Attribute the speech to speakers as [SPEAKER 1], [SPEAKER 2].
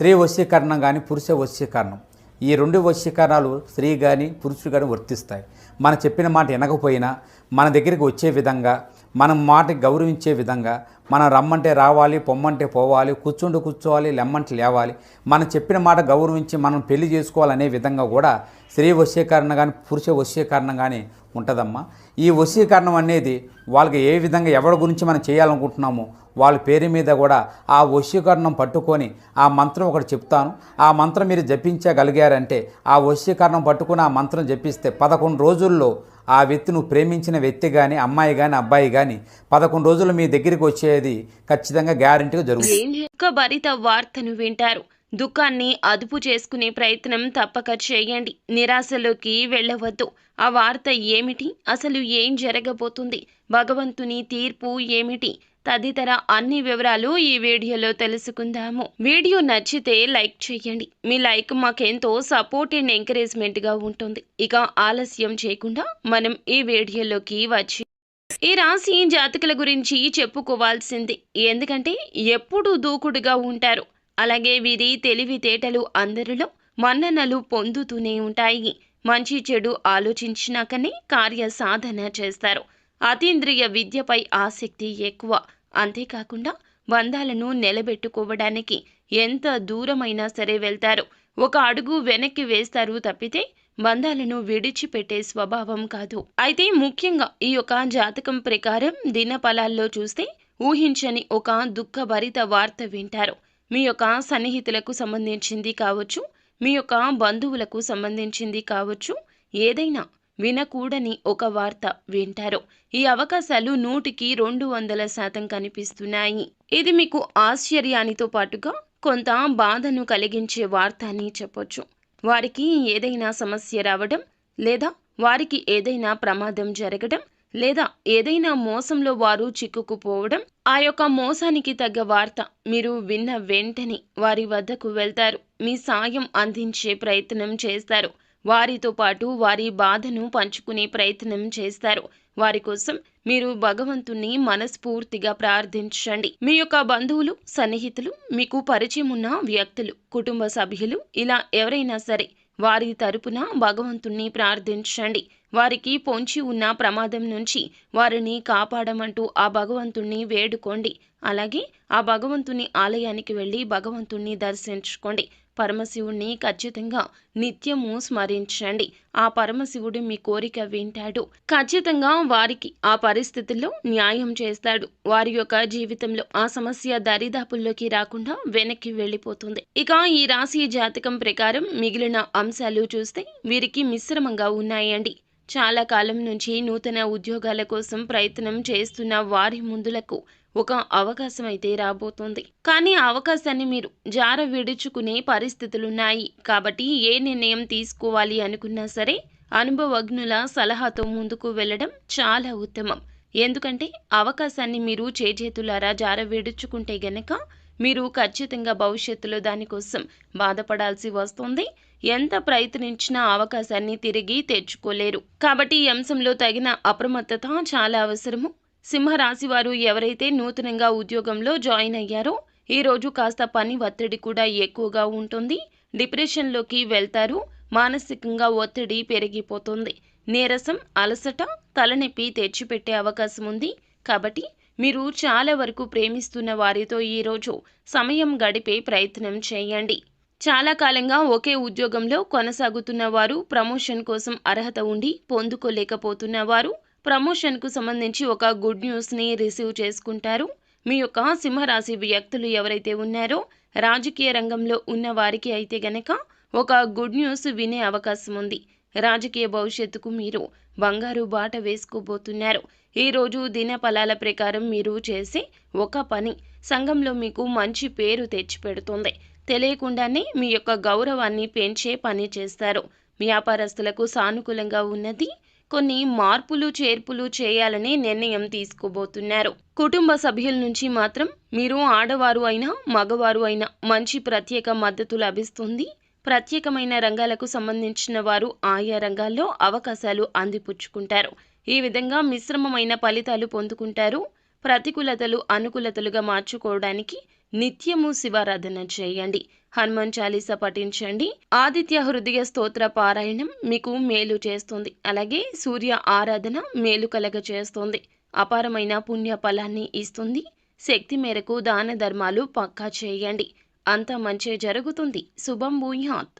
[SPEAKER 1] స్త్రీ వశీకరణం కానీ పురుష వశీకరణం, ఈ రెండు వశీకరణాలు స్త్రీ కానీ పురుషుడు కానీ వర్తిస్తాయి. మనం చెప్పిన మాట వినకపోయినా మన దగ్గరికి వచ్చే విధంగా, మనం మాటకి గౌరవించే విధంగా, మనం రమ్మంటే రావాలి, పొమ్మంటే పోవాలి, కూర్చోవాలి, లెమ్మంటే లేవాలి, మనం చెప్పిన మాట గౌరవించి మనం పెళ్లి చేసుకోవాలనే విధంగా కూడా స్త్రీ వశీకరణ కానీ పురుష వశీకరణం కానీ ఉంటుందమ్మా. ఈ వశీకరణం అనేది వాళ్ళకి ఏ విధంగా ఎవరి గురించి మనం చేయాలనుకుంటున్నామో వాళ్ళ పేరు మీద కూడా ఆ వశీకరణం పట్టుకొని ఆ మంత్రం ఒకటి చెప్తాను. ఆ మంత్రం మీరు జపించగలిగారంటే ఆ వశీకరణం పట్టుకొని ఆ మంత్రం జపిస్తే 11 రోజుల్లో ఆ వ్యక్తి, నువ్వు ప్రేమించిన వ్యక్తి కానీ, అమ్మాయి కానీ, అబ్బాయి కానీ 11 రోజులు మీ దగ్గరికి వచ్చేది ఖచ్చితంగా గ్యారెంటీగా జరుగుతుంది.
[SPEAKER 2] భరిత వార్తను వింటారు. దుఃఖాన్ని అదుపు చేసుకునే ప్రయత్నం తప్పక చేయండి. నిరాశలోకి వెళ్ళవద్దు. ఆ వార్త ఏమిటి, అసలు ఏం జరగబోతుంది, భగవంతుని తీర్పు ఏమిటి తదితర అన్ని వివరాలు ఈ వీడియోలో తెలుసుకుందాము. వీడియో నచ్చితే లైక్ చేయండి. మీ లైక్ మాకెంతో సపోర్ట్ అండ్ ఎంకరేజ్మెంట్ గా ఉంటుంది. ఇక ఆలస్యం చేయకుండా మనం ఈ వీడియోలోకి వచ్చి ఈ రాశి జాతకుల గురించి చెప్పుకోవాల్సింది. ఎందుకంటే ఎప్పుడూ దూకుడుగా ఉంటారు. అలాగే వీరి తెలివితేటలు అందరిలో మన్ననలు పొందుతూనే ఉంటాయి. మంచి చెడు ఆలోచించినాకనే కార్య సాధన చేస్తారు. అతీంద్రియ విద్యపై ఆసక్తి ఎక్కువ. అంతేకాకుండా బంధాలను నిలబెట్టుకోవడానికి ఎంత దూరమైనా సరే వెళ్తారు. ఒక అడుగు వెనక్కి వేస్తారు తప్పితే బంధాలను విడిచిపెట్టే స్వభావం కాదు. అయితే ముఖ్యంగా ఈ యొక్క జాతకం ప్రకారం దినఫలాల్లో చూస్తే ఊహించని ఒక దుఃఖభరిత వార్త వింటారు. మీ యొక్క సన్నిహితులకు సంబంధించింది కావచ్చు, మీ యొక్క బంధువులకు సంబంధించింది కావచ్చు, ఏదైనా వినకూడని ఒక వార్త వింటారు. ఈ అవకాశాలు 100కి 200% కనిపిస్తున్నాయి. ఇది మీకు ఆశ్చర్యానితో పాటుగా కొంత బాధను కలిగించే వార్త అని చెప్పొచ్చు. వారికి ఏదైనా సమస్య రావడం, లేదా వారికి ఏదైనా ప్రమాదం జరగడం, లేదా ఏదైనా మోసంలో వారు చిక్కుకుపోవడం, ఆ యొక్క మోసానికి తగ్గ వార్త మీరు విన్న వెంటనే వారి వద్దకు వెళ్తారు. మీ సాయం అందించే ప్రయత్నం చేస్తారు. వారితో పాటు వారి బాధను పంచుకునే ప్రయత్నం చేస్తారు. వారి కోసం మీరు భగవంతుణ్ణి మనస్ఫూర్తిగా ప్రార్థించండి. మీ యొక్క బంధువులు, సన్నిహితులు, మీకు పరిచయం ఉన్న వ్యక్తులు, కుటుంబ సభ్యులు, ఇలా ఎవరైనా సరే వారి తరపున భగవంతుణ్ణి ప్రార్థించండి. వారికి పొంచి ఉన్న ప్రమాదం నుంచి వారిని కాపాడమంటూ ఆ భగవంతుణ్ణి వేడుకోండి. అలాగే ఆ భగవంతుని ఆలయానికి వెళ్ళి భగవంతుణ్ణి దర్శించుకోండి. పరమశివుణ్ణి ఖచ్చితంగా నిత్యము స్మరించండి. ఆ పరమశివుడు మీ కోరిక వింటాడు. ఖచ్చితంగా వారికి ఆ పరిస్థితుల్లో న్యాయం చేస్తాడు. వారి యొక్క జీవితంలో ఆ సమస్య దరిదాపుల్లోకి రాకుండా వెనక్కి వెళ్ళిపోతుంది. ఇక ఈ రాశి జాతకం ప్రకారం మిగిలిన అంశాలు చూస్తే వీరికి మిశ్రమంగా ఉన్నాయండి. చాలా కాలం నుంచి నూతన ఉద్యోగాల కోసం ప్రయత్నం చేస్తున్న వారి ముందులకు ఒక అవకాశం అయితే రాబోతోంది. కానీ ఆ అవకాశాన్ని మీరు జార విడుచుకునే పరిస్థితులున్నాయి. కాబట్టి ఏ నిర్ణయం తీసుకోవాలి అనుకున్నా సరే అనుభవజ్ఞుల సలహాతో ముందుకు వెళ్ళడం చాలా ఉత్తమం. ఎందుకంటే అవకాశాన్ని మీరు చేజేతులారా జార విడుచుకుంటే గనక మీరు ఖచ్చితంగా భవిష్యత్తులో దానికోసం బాధపడాల్సి వస్తుంది. ఎంత ప్రయత్నించినా అవకాశాన్ని తిరిగి తెచ్చుకోలేరు. కాబట్టి ఈ అంశంలో తగిన అప్రమత్తత చాలా అవసరము. సింహరాశి వారు ఎవరైతే నూతనంగా ఉద్యోగంలో జాయిన్ అయ్యారో ఈ రోజు కాస్త పని ఒత్తిడి కూడా ఎక్కువగా ఉంటుంది. డిప్రెషన్లోకి వెళ్తారు. మానసికంగా ఒత్తిడి పెరిగిపోతుంది. నీరసం, అలసట, తలనొప్పి తెచ్చిపెట్టే అవకాశం ఉంది. కాబట్టి మీరు చాలా వరకు ప్రేమిస్తున్న వారితో ఈరోజు సమయం గడిపే ప్రయత్నం చేయండి. చాలా కాలంగా ఒకే ఉద్యోగంలో కొనసాగుతున్న వారు, ప్రమోషన్ కోసం అర్హత ఉండి పొందుకోలేకపోతున్న వారు ప్రమోషన్కు సంబంధించి ఒక గుడ్ న్యూస్ని రిసీవ్ చేసుకుంటారు. మీ యొక్క సింహరాశి వ్యక్తులు ఎవరైతే ఉన్నారో రాజకీయ రంగంలో ఉన్న వారికి అయితే గనక ఒక గుడ్ న్యూస్ వినే అవకాశం ఉంది. రాజకీయ భవిష్యత్తుకు మీరు బంగారు బాట వేసుకోబోతున్నారు. ఈరోజు దినఫలాల ప్రకారం మీరు చేసే ఒక పని సంఘంలో మీకు మంచి పేరు తెచ్చిపెడుతుంది. తెలియకుండానే మీ యొక్క గౌరవాన్ని పెంచే పని చేస్తారు. వ్యాపారస్తులకు సానుకూలంగా ఉన్నది. కొన్ని మార్పులు చేర్పులు చేయాలని నిర్ణయం తీసుకోబోతున్నారు. కుటుంబ సభ్యుల నుంచి మాత్రం మీరు ఆడవారు అయినా మగవారు అయినా మంచి ప్రత్యేక మద్దతు లభిస్తుంది. ప్రత్యేకమైన రంగాలకు సంబంధించిన వారు ఆయా రంగాల్లో అవకాశాలు అందిపుచ్చుకుంటారు. ఈ విధంగా మిశ్రమమైన ఫలితాలు పొందుకుంటారు. ప్రతికూలతలు అనుకూలతలుగా మార్చుకోవడానికి నిత్యము శివారాధన చేయండి. హనుమాన్ చాలీసా పఠించండి. ఆదిత్య హృదయ స్తోత్ర పారాయణం మీకు మేలు చేస్తుంది. అలాగే సూర్య ఆరాధన మేలు కలగ చేస్తుంది. అపారమైన పుణ్య ఫలాన్ని ఇస్తుంది. శక్తి మేరకు దాన ధర్మాలు పక్కా చేయండి. అంతా మంచే జరుగుతుంది. శుభం భూయాత్.